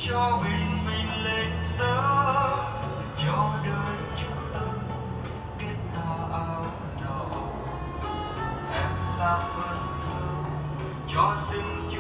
cho bình minh lên sớm, cho đời chúng ta biết ta áo đỏ. Em là phần thơ cho rừng